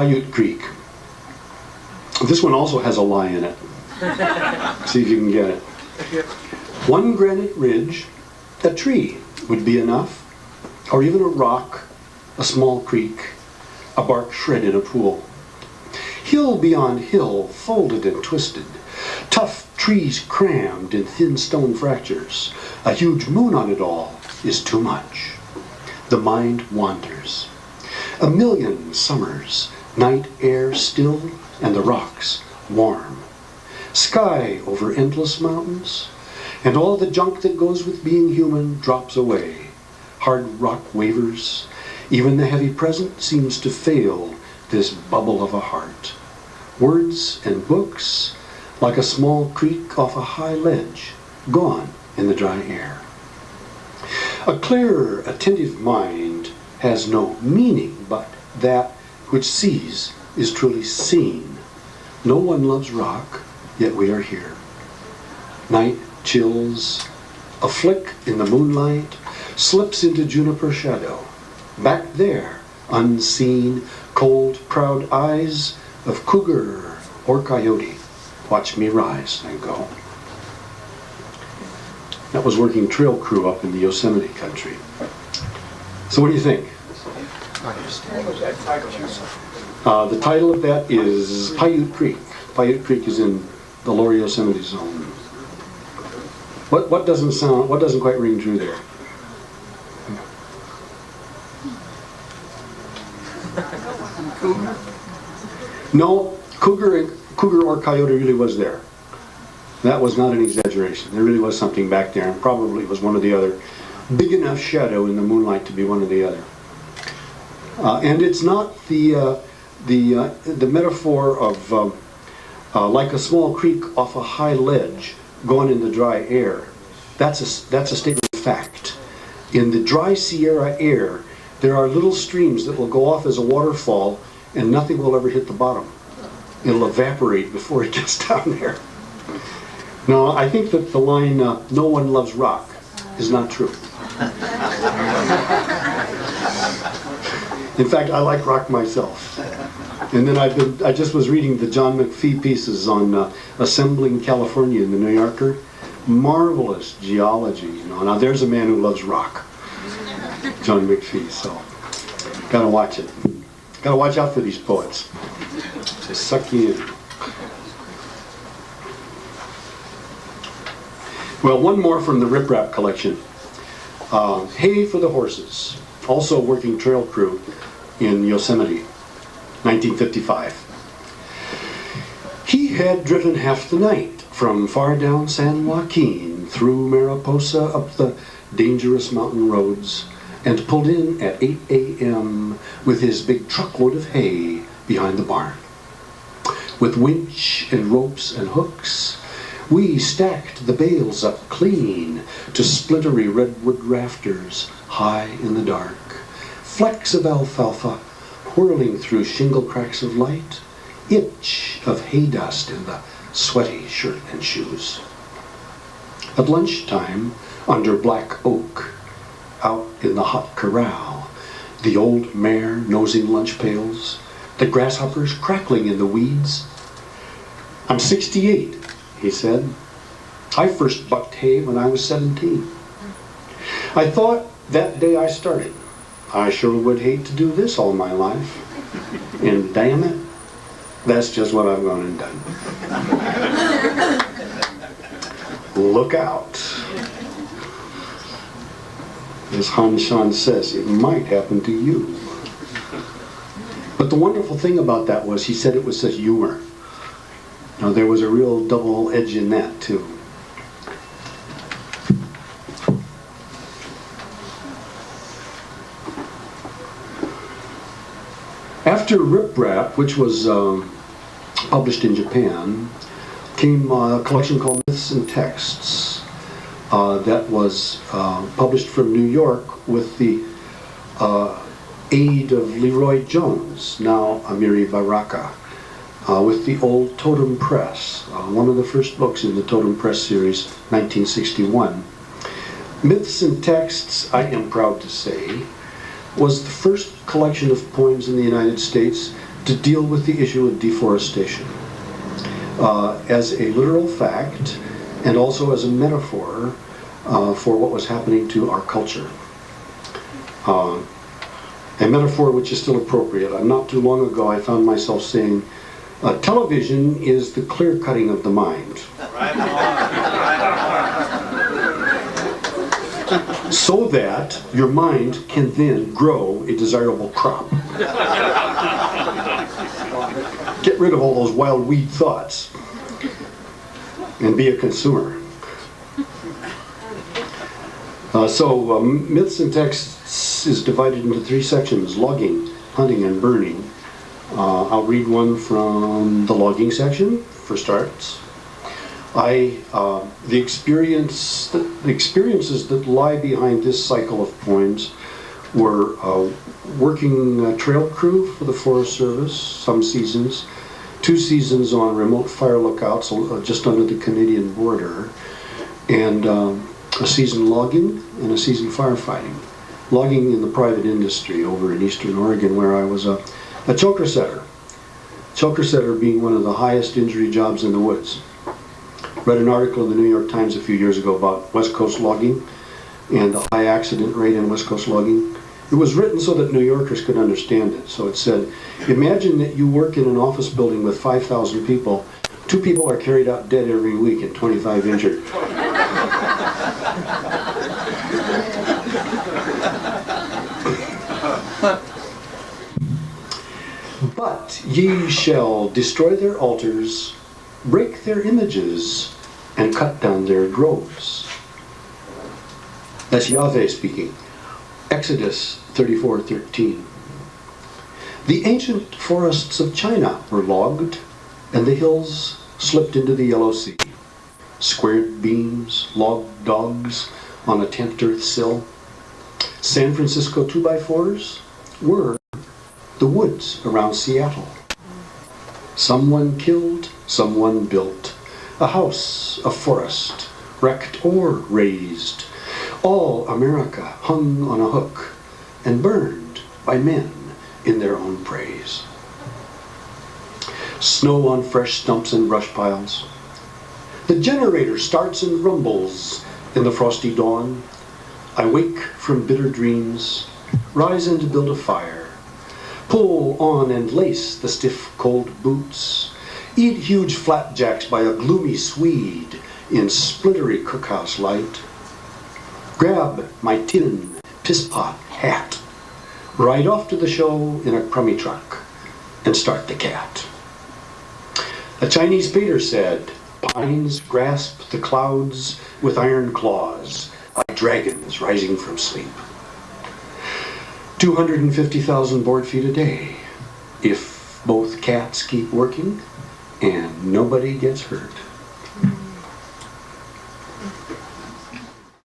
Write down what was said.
Paiute Creek. This one also has a lie in it. See if you can get it. One granite ridge, a tree would be enough, or even a rock, a small creek, a bark shred in a pool. Hill beyond hill, folded and twisted, tough trees crammed in thin stone fractures. A huge moon on it all is too much. The mind wanders. A million summers, night air still and the rocks warm. Sky over endless mountains, and all the junk that goes with being human drops away. Hard rock wavers, even the heavy present seems to fail this bubble of a heart. Words and books, like a small creek off a high ledge, gone in the dry air. A clear, attentive mind has no meaning, but that which sees is truly seen. No one loves rock, yet we are here. Night chills, a flick in the moonlight slips into juniper shadow. Back there, unseen, cold, proud eyes of cougar or coyote watch me rise and go. That was Working Trail Crew up in the Yosemite country. So what do you think? The title of that is Paiute Creek. Paiute Creek is in the lower Yosemite zone. What doesn't quite ring true there? No, cougar or coyote really was there. That was not an exaggeration. There really was something back there, and probably it was one or the other. Big enough shadow in the moonlight to be one or the other. And it's not the metaphor of like a small creek off a high ledge going in the dry air. That's a statement of fact. In the dry Sierra air, there are little streams that will go off as a waterfall, and nothing will ever hit the bottom. It'll evaporate before it gets down there. No, I think that the line, no one loves rock, is not true. In fact, I like rock myself. And then I just was reading the John McPhee pieces on assembling California in the New Yorker. Marvelous geology, you know. Now there's a man who loves rock, John McPhee, so gotta watch it. Gotta watch out for these poets. They suck you in. Well, one more from the Rip Rap collection. Hay for the Horses, also Working Trail Crew in Yosemite, 1955. He had driven half the night from far down San Joaquin through Mariposa up the dangerous mountain roads and pulled in at 8 a.m. with his big truckload of hay behind the barn. With winch and ropes and hooks, we stacked the bales up clean to splintery redwood rafters high in the dark. Flecks of alfalfa whirling through shingle cracks of light, itch of hay dust in the sweaty shirt and shoes. At lunchtime, under black oak, out in the hot corral, the old mare nosing lunch pails, the grasshoppers crackling in the weeds. I'm 68, he said. I first bucked hay when I was 17. I thought that day I started, I sure would hate to do this all my life. And damn it, that's just what I've gone and done. Look out. As Han Shan says, it might happen to you. But the wonderful thing about that was he said it was such humor. Now there was a real double edge in that too. After Rip Rap, which was published in Japan, came a collection called Myths and Texts that was published from New York with the aid of Leroy Jones, now Amiri Baraka, with the old Totem Press, one of the first books in the Totem Press series, 1961. Myths and Texts, I am proud to say, was the first collection of poems in the United States to deal with the issue of deforestation as a literal fact and also as a metaphor for what was happening to our culture. A metaphor which is still appropriate. Not too long ago I found myself saying, television is the clear cutting of the mind. Right on. So that your mind can then grow a desirable crop. Get rid of all those wild weed thoughts and be a consumer. Myths and texts is divided into three sections: logging, hunting, and burning. I'll read one from the logging section for starts. The experiences that lie behind this cycle of poems were working trail crew for the Forest Service, some seasons, 2 seasons on remote fire lookouts just under the Canadian border, and a season logging and a season firefighting. Logging in the private industry over in eastern Oregon, where I was a choker setter. Choker setter being one of the highest injury jobs in the woods. Read an article in the New York Times a few years ago about West Coast logging and the high accident rate in West Coast logging. It was written so that New Yorkers could understand it. So it said, imagine that you work in an office building with 5,000 people. 2 people are carried out dead every week and 25 injured. But ye shall destroy their altars, break their images, and cut down their groves. That's Yahweh speaking. Exodus 34:13. The ancient forests of China were logged, and the hills slipped into the Yellow Sea. Squared beams, log dogs on a tent earth sill. San Francisco 2x4s were the woods around Seattle. Someone killed, someone built. A house, a forest, wrecked or raised. All America hung on a hook and burned by men in their own praise. Snow on fresh stumps and brush piles. The generator starts and rumbles in the frosty dawn. I wake from bitter dreams, rise and build a fire. Pull on and lace the stiff cold boots. Eat huge flapjacks by a gloomy Swede in splintery cookhouse light. Grab my tin piss-pot hat. Ride off to the show in a crummy truck and start the cat. A Chinese painter said, pines grasp the clouds with iron claws, like dragons rising from sleep. 250,000 board feet a day, if both cats keep working and nobody gets hurt.